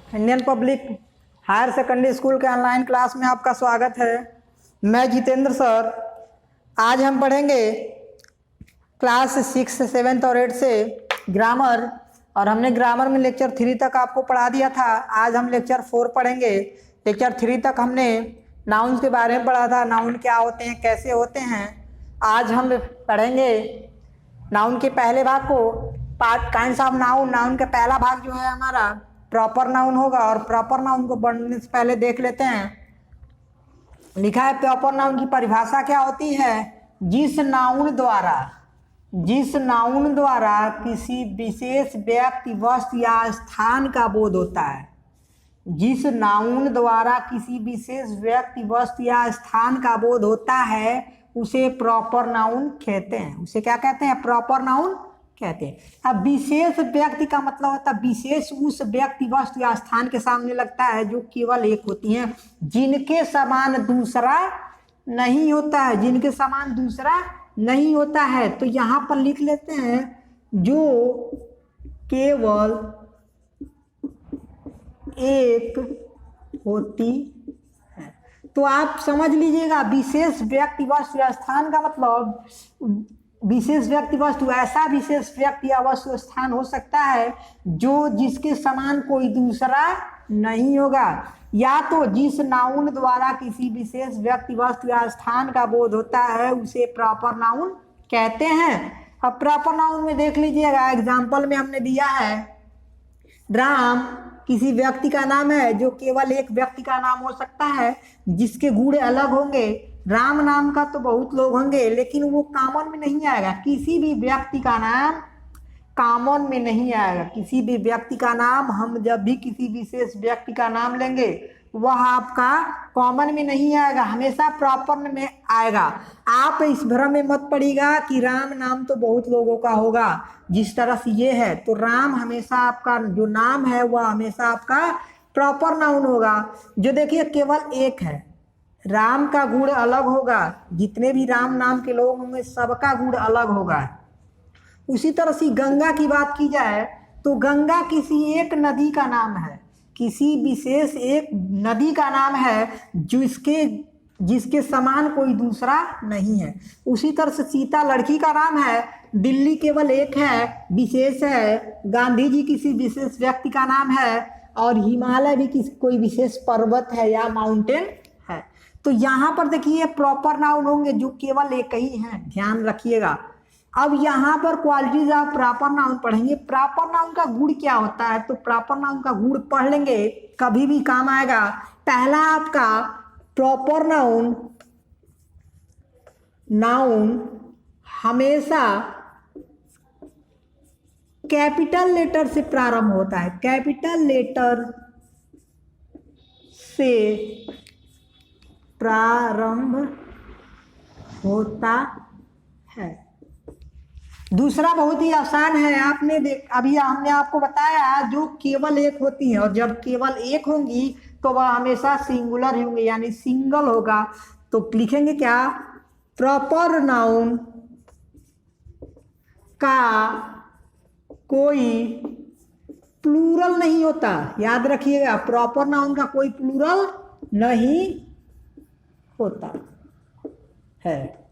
Indian public higher secondary school के online class में आपका स्वागत है। मैं जितेंद्र सर। आज हम पढ़ेंगे क्लास 6, 7 और 8 से ग्रामर, और हमने ग्रामर में लेक्चर 3 तक आपको पढ़ा दिया था। आज हम लेक्चर 4 पढ़ेंगे। लेक्चर 3 तक हमने नाउन्स के बारे में पढ़ा था, नाउन क्या होते हैं, कैसे होते हैं। आज हम पढ़ेंगे नाउन के पहले भाग को, part kinds of noun. Noun का पहला भाग जो है हमारा प्रॉपर नाउन होगा, और प्रॉपर नाउन को पढ़ने से पहले देख लेते हैं। लिखा है प्रॉपर नाउन की परिभाषा क्या होती है। जिस नाउन द्वारा किसी विशेष व्यक्ति, वस्तु या स्थान का बोध होता है। जिस नाउन द्वारा किसी विशेष व्यक्ति, वस्तु या स्थान का बोध होता है उसे प्रॉपर नाउन कहते हैं। उसे क्या कहते हैं? प्रॉपर नाउन कहते हैं। अब विशेष व्यक्ति का मतलब होता है विशेष उस व्यक्ति, वस्तु या स्थान के सामने लगता है जो केवल एक होती हैं, जिनके समान दूसरा नहीं होता है। जिनके समान दूसरा नहीं होता है। तो यहाँ पर लिख लेते हैं जो केवल एक होती है। तो आप समझ लीजिएगा, विशेष व्यक्ति, वस्तु या स्थान का मतलब विशेष व्यक्ति, वस्तु, ऐसा विशेष व्यक्ति या वस्तु स्थान हो सकता है जो जिसके समान कोई दूसरा नहीं होगा। या तो जिस नाउन द्वारा किसी विशेष व्यक्ति, वस्तु या स्थान का बोध होता है उसे प्रॉपर नाउन कहते हैं। अब प्रॉपर नाउन में देख लीजिएगा, एग्जाम्पल में हमने दिया है राम किसी व्यक्ति का नाम है जो केवल एक व्यक्ति का नाम हो सकता है, जिसके गुण अलग होंगे। राम नाम का तो बहुत लोग होंगे, लेकिन वो कॉमन में नहीं आएगा। किसी भी व्यक्ति का नाम कॉमन में नहीं आएगा। किसी भी व्यक्ति का नाम, हम जब भी किसी विशेष व्यक्ति का नाम लेंगे वह आपका कॉमन में नहीं आएगा, हमेशा प्रॉपर में आएगा। आप इस भ्रम में मत पड़िएगा कि राम नाम तो बहुत लोगों का होगा। जिस तरह से ये है तो राम हमेशा आपका जो नाम है वह हमेशा आपका प्रॉपर नाउन होगा। जो देखिए केवल एक है, राम का गुण अलग होगा। जितने भी राम नाम के लोग होंगे सबका गुण अलग होगा। उसी तरह से गंगा की बात की जाए तो गंगा किसी एक नदी का नाम है, किसी विशेष एक नदी का नाम है जिसके समान कोई दूसरा नहीं है। उसी तरह से सीता लड़की का नाम है, दिल्ली केवल एक है, विशेष है। गांधी जी किसी विशेष व्यक्ति का नाम है, और हिमालय भी किसी कोई विशेष पर्वत है या माउंटेन है। तो यहाँ पर देखिए प्रॉपर नाउन होंगे जो केवल एक ही हैं, ध्यान रखिएगा। अब यहाँ पर क्वालिटीज ऑफ प्रॉपर नाउन पढ़ेंगे। प्रॉपर नाउन का गुण क्या होता है, तो प्रॉपर नाउन का गुण पढ़ लेंगे, कभी भी काम आएगा। पहला आपका प्रॉपर नाउन हमेशा कैपिटल लेटर से प्रारंभ होता है। कैपिटल लेटर से प्रारंभ होता है। दूसरा बहुत ही आसान है, अभी हमने आपको बताया जो केवल एक होती है, और जब केवल एक होंगी तो वह हमेशा सिंगुलर ही होंगे, यानी सिंगल होगा। तो लिखेंगे क्या? प्रॉपर नाउन का कोई प्लूरल नहीं होता। याद रखिएगा, प्रॉपर नाउन का कोई प्लूरल नहीं होता है।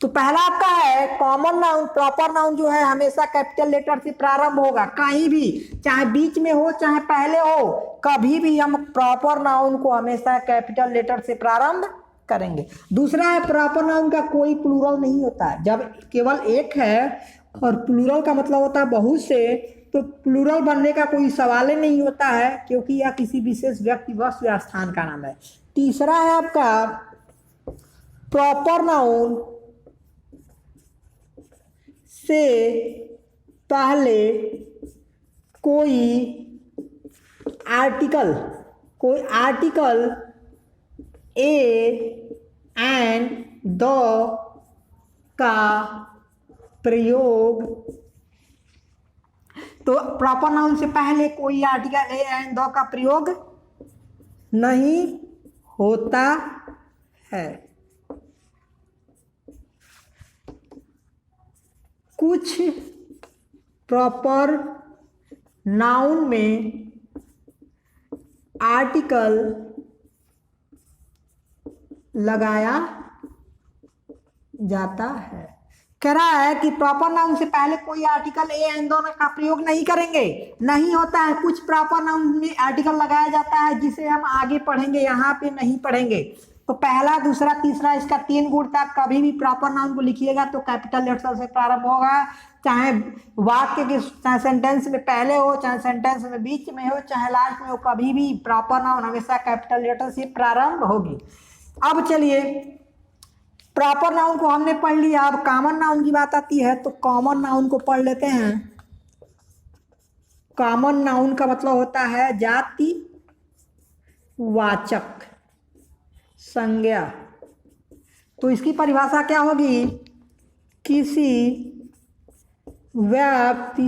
तो पहला आपका है कॉमन नाउन। प्रॉपर नाउन जो है हमेशा कैपिटल लेटर से प्रारंभ होगा, कहीं भी, चाहे बीच में हो चाहे पहले हो, कभी भी हम प्रॉपर नाउन को हमेशा कैपिटल लेटर से प्रारंभ करेंगे। दूसरा है प्रॉपर नाउन का कोई प्लूरल नहीं होता। जब केवल एक है, और प्लूरल का मतलब होता है बहुत से, तो प्लूरल बनने का कोई सवाल ही नहीं होता है, क्योंकि यह किसी विशेष व्यक्ति, वस्तु या स्थान का नाम है। तीसरा है आपका प्रॉपर नाउन से पहले कोई आर्टिकल ए एंड द का प्रयोग। तो प्रॉपर नाउन से पहले कोई आर्टिकल ए एंड द का प्रयोग नहीं होता है। कुछ प्रॉपर नाउन में आर्टिकल लगाया जाता है। कह रहा है कि प्रॉपर नाउन से पहले कोई आर्टिकल ए एंड दोनों का प्रयोग नहीं करेंगे, नहीं होता है। कुछ प्रॉपर नाउन में आर्टिकल लगाया जाता है जिसे हम आगे पढ़ेंगे, यहाँ पे नहीं पढ़ेंगे। तो पहला, दूसरा, तीसरा, इसका 3 गुण था। कभी भी प्रॉपर नाउन को लिखिएगा तो कैपिटल लेटर से प्रारंभ होगा, चाहे वाक्य के, चाहे सेंटेंस में पहले हो, चाहे सेंटेंस में बीच में हो, चाहे लास्ट में हो, कभी भी प्रॉपर नाउन हमेशा कैपिटल लेटर से प्रारंभ होगी। अब चलिए, प्रॉपर नाउन को हमने पढ़ लिया, अब कॉमन नाउन की बात आती है तो कॉमन नाउन को पढ़ लेते हैं। कॉमन नाउन का मतलब होता है जाति वाचक संज्ञा। तो इसकी परिभाषा क्या होगी? किसी व्यक्ति,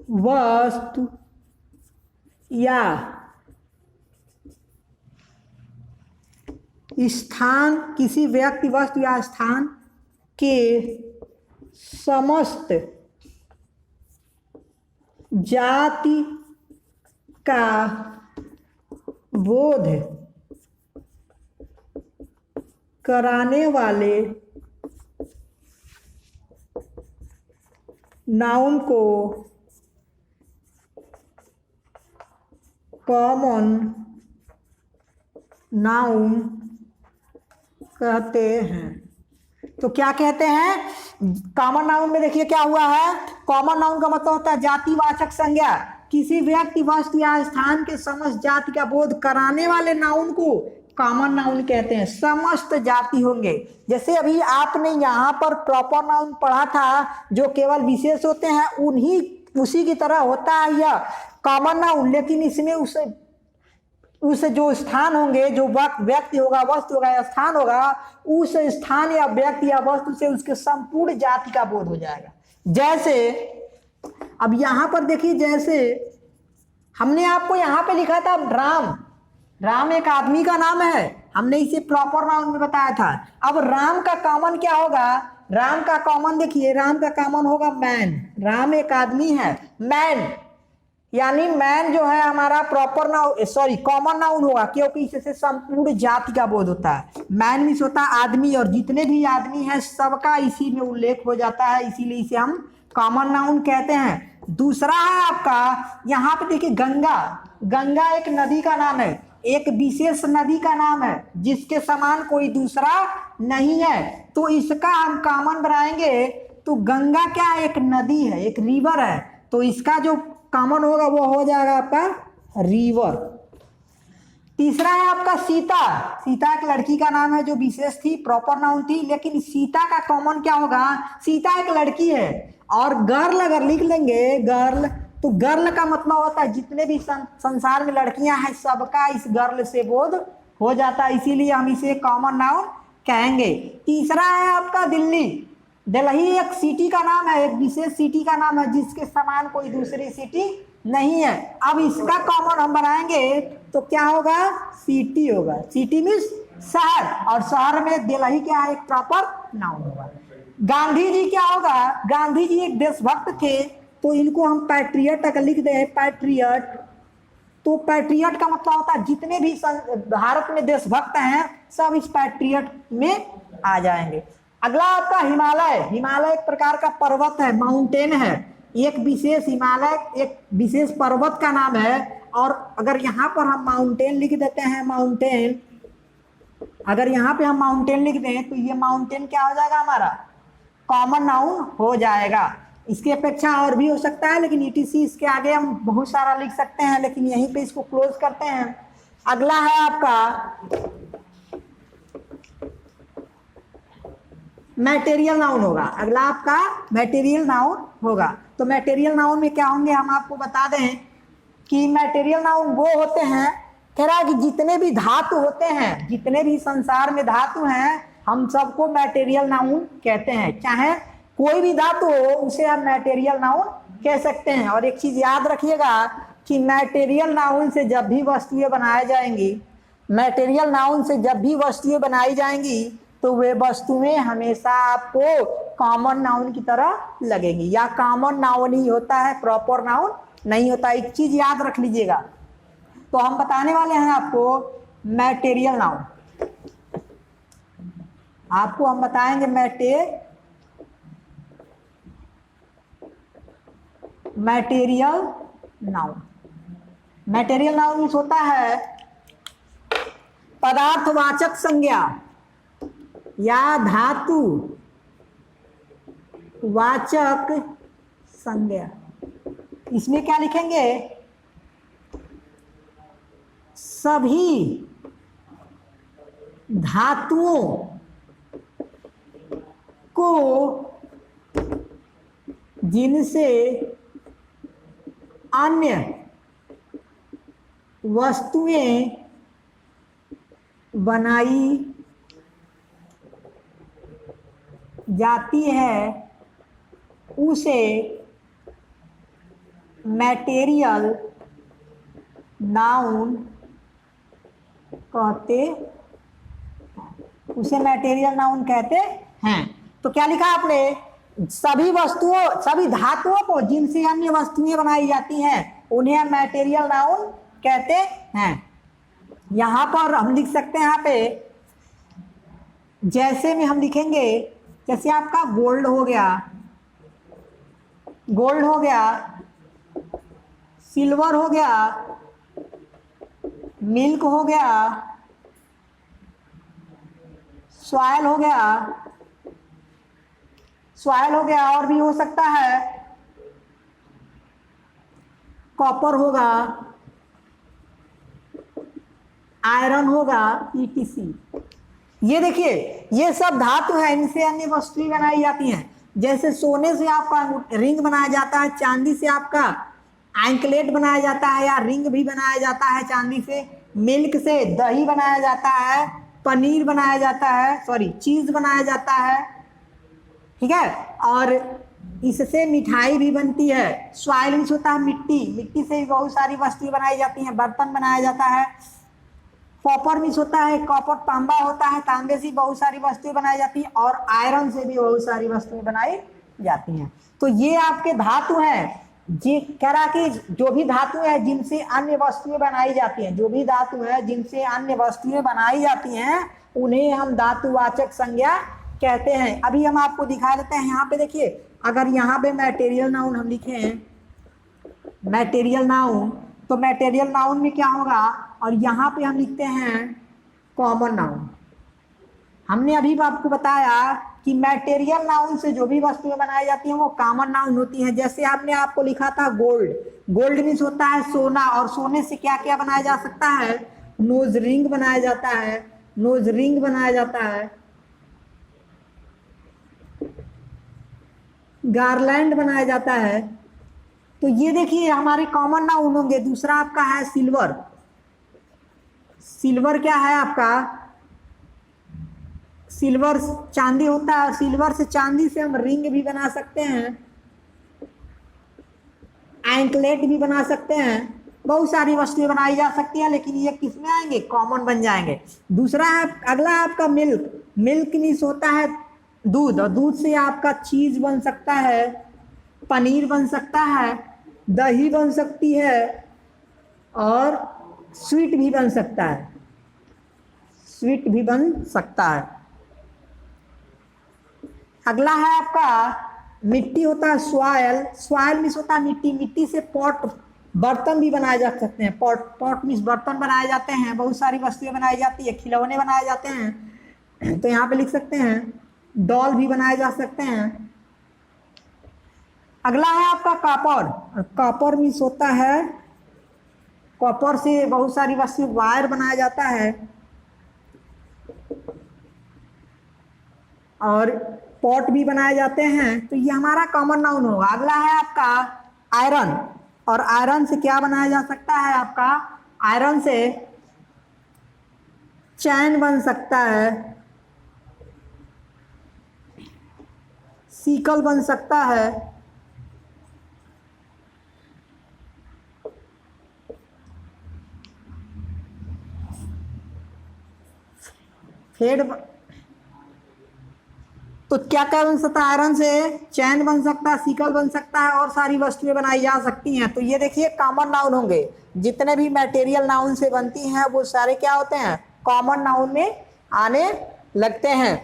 वस्तु या स्थान, किसी व्यक्ति, वस्तु या स्थान के समस्त जाति का बोध कराने वाले नाउन को कॉमन नाउन कहते हैं। तो क्या कहते हैं? कॉमन नाउन में देखिए क्या हुआ है। कॉमन नाउन का मतलब होता है जातिवाचक संज्ञा, किसी व्यक्ति, वस्तु या स्थान के समस्त जाति का बोध कराने वाले नाउन को कॉमन नाउन कहते हैं। समस्त जाति होंगे, जैसे अभी आपने यहाँ पर प्रॉपर नाउन पढ़ा था जो केवल विशेष होते हैं, उन्हीं उसी की तरह होता है यह कॉमन नाउन। लेकिन इसमें उस जो स्थान होंगे, जो व्यक्ति होगा, वस्तु होगा या स्थान होगा, उस स्थान या व्यक्ति या वस्तु से उसके संपूर्ण जाति का बोध हो जाएगा। जैसे अब यहाँ पर देखिए, जैसे हमने आपको यहाँ पे लिखा था राम, राम एक आदमी का नाम है, हमने इसे प्रॉपर नाउन में बताया था। अब राम का कॉमन क्या होगा? राम का कॉमन देखिए, राम का कॉमन होगा मैन। राम एक आदमी है, मैन, यानी मैन जो है हमारा proper noun, sorry common noun होगा, क्योंकि इससे संपूर्ण जाति का बोध होता है। मैन मीन्स होता है आदमी, और जितने भी आदमी हैं सबका इसी में उल्लेख हो जाता है, इसीलिए इसे हम कॉमन नाउन कहते हैं। दूसरा है आपका, यहाँ पे देखिए गंगा। गंगा एक नदी का नाम है, एक विशेष नदी का नाम है जिसके समान कोई दूसरा नहीं है, तो इसका हम कॉमन बनाएंगे। तो गंगा क्या है? एक नदी है, एक रिवर है, तो इसका जो कॉमन होगा वो हो जाएगा आपका रिवर। तीसरा है आपका सीता। सीता एक लड़की का नाम है जो विशेष थी, प्रॉपर नाउन थी, लेकिन सीता का कॉमन क्या होगा? सीता एक लड़की है। और गर्ल अगर लिख लेंगे, गर्ल, तो गर्ल का मतलब होता है जितने भी संसार में लड़कियां हैं सबका इस गर्ल से बोध हो जाता है, इसीलिए हम इसे कॉमन नाउन कहेंगे। तीसरा है आपका दिल्ली। दिल्ली एक सिटी का नाम है, एक विशेष सिटी का नाम है जिसके समान कोई दूसरी सिटी नहीं है। अब इसका कॉमन हम बनाएंगे तो क्या होगा? सिटी होगा। सिटी मीन्स शहर, और शहर में दिल्ली क्या है? एक प्रॉपर नाउन होगा। गांधी जी क्या होगा? गांधी जी एक देशभक्त थे, तो इनको हम पैट्रियट अगर लिख दे, पैट्रियट, तो पैट्रियट का मतलब होता है जितने भी भारत में देशभक्त हैं सब इस पैट्रियट में आ जाएंगे। अगला आपका हिमालय। हिमालय एक प्रकार का पर्वत है, माउंटेन है, एक विशेष हिमालय एक विशेष पर्वत का नाम है। और अगर यहाँ पर हम माउंटेन लिख देते हैं, माउंटेन, अगर यहाँ पे हम माउंटेन लिख दें तो ये माउंटेन क्या हो जाएगा? हमारा कॉमन नाउन हो जाएगा। इसकी अपेक्षा और भी हो सकता है, लेकिन ईटीसी इसके आगे हम बहुत सारा लिख सकते हैं, लेकिन यहीं पे इसको क्लोज करते हैं। अगला है आपका मैटेरियल नाउन होगा। अगला आपका मैटेरियल नाउन होगा। तो मैटेरियल नाउन में क्या होंगे हम आपको बता दें कि मैटेरियल नाउन वो होते हैं, कह रहा है कि जितने भी धातु होते हैं, जितने भी संसार में धातु हैं, हम सबको मैटेरियल नाउन कहते हैं। चाहे कोई भी धातु हो उसे हम मैटेरियल नाउन कह सकते हैं। और एक चीज याद रखिएगा कि मैटेरियल नाउन से जब भी वस्तुएं बनाई जाएंगी, मैटेरियल नाउन से जब भी वस्तुएं बनाई जाएंगी तो वे वस्तुएं हमेशा आपको कॉमन नाउन की तरह लगेंगी, या कॉमन नाउन ही होता है, प्रॉपर नाउन नहीं होता। एक चीज याद रख लीजिएगा, तो हम बताने वाले हैं आपको मैटेरियल नाउन। आपको हम बताएंगे material noun. Material noun means होता है पदार्थवाचक संज्ञा या धातु वाचक संज्ञा। इसमें क्या लिखेंगे? सभी धातुओं को जिनसे अन्य वस्तुएं बनाई जाती है उसे मैटेरियल नाउन कहते हैं। तो क्या लिखा आपने? सभी धातुओं को जिनसे अन्य वस्तुएं बनाई जाती हैं उन्हें मैटेरियल नाउन कहते हैं। यहां पर हम लिख सकते हैं, यहाँ पे जैसे में हम लिखेंगे, जैसे आपका गोल्ड हो गया, सिल्वर हो गया, मिल्क हो गया, सॉयल हो गया, और भी हो सकता है, कॉपर होगा, आयरन होगा, ETC। ये देखिए, ये सब धातु है, इनसे अन्य वस्तुएं बनाई जाती हैं। जैसे सोने से आपका रिंग बनाया जाता है, चांदी से आपका एंकलेट बनाया जाता है या रिंग भी बनाया जाता है चांदी से, मिल्क से दही बनाया जाता है, पनीर बनाया जाता है, चीज बनाया जाता है, ठीक है, और इससे मिठाई भी बनती है। सॉइल मीन्स होता है मिट्टी से भी बहुत सारी वस्तुएं बनाई जाती हैं, बर्तन बनाया जाता है। कॉपर मीन्स होता है कॉपर, तांबा होता है, तांबे से बहुत सारी वस्तुएं बनाई जाती हैं, और आयरन से भी बहुत सारी वस्तुएं बनाई जाती हैं। तो ये आपके धातु हैं। ये कह रहा कि जो भी धातु है जिनसे अन्य वस्तुएं बनाई जाती हैं, उन्हें हम धातुवाचक संज्ञा कहते हैं। अभी हम आपको दिखा देते हैं। यहाँ पे देखिए, अगर यहाँ पे मैटेरियल नाउन हम लिखे हैं, मैटेरियल नाउन, तो मैटेरियल नाउन में क्या होगा, और यहाँ पे हम लिखते हैं कॉमन नाउन। हमने अभी आपको बताया कि मैटेरियल नाउन से जो भी वस्तुएं बनाई जाती हैं वो कॉमन नाउन होती हैं। जैसे हमने आपको लिखा था गोल्ड मीन्स होता है सोना, और सोने से क्या क्या बनाया जा सकता है? नोज रिंग बनाया जाता है, गार्लैंड बनाया जाता है। तो ये देखिए हमारे कॉमन नाउन होंगे। दूसरा आपका है सिल्वर क्या है आपका? सिल्वर चांदी होता है, सिल्वर से चांदी से हम रिंग भी बना सकते हैं, एंकलेट भी बना सकते हैं, बहुत सारी वस्तुएं बनाई जा सकती हैं, लेकिन ये किस में आएंगे? कॉमन बन जाएंगे। दूसरा है अगला आपका मिल्क मीन्स होता है दूध, और दूध से आपका चीज बन सकता है, पनीर बन सकता है, दही बन सकती है, और स्वीट भी बन सकता है। अगला है आपका मिट्टी होता है सॉयल मीन्स होता है मिट्टी से बर्तन भी बनाए जा सकते हैं। पॉट मीन्स बर्तन बनाए जाते हैं, बहुत सारी वस्तुएं बनाई जाती है, खिलौने बनाए जाते हैं। तो यहाँ पे लिख सकते हैं डॉल भी बनाए जा सकते हैं। अगला है आपका कॉपर मीन्स होता है, कॉपर से बहुत सारी वस्तु, वायर बनाया जाता है, और पॉट भी बनाए जाते हैं। तो ये हमारा कॉमन नाउन होगा। अगला है आपका आयरन, और आयरन से क्या बनाया जा सकता है? आपका आयरन से चैन बन सकता है, सीकल बन सकता है, तो तो क्या क्या बन सकता है? आयरन से चैन बन सकता है, सिकल बन सकता है और सारी वस्तुएं बनाई जा सकती हैं। तो ये देखिए कॉमन नाउन होंगे, जितने भी मटेरियल नाउन से बनती हैं वो सारे क्या होते हैं? कॉमन नाउन में आने लगते हैं।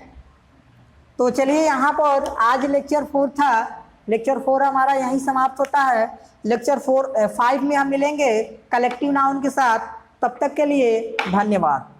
तो चलिए यहाँ पर आज लेक्चर 4 था, लेक्चर 4 हमारा यहीं समाप्त होता है। लेक्चर 5 में हम मिलेंगे कलेक्टिव नाउन के साथ। तब तक के लिए धन्यवाद।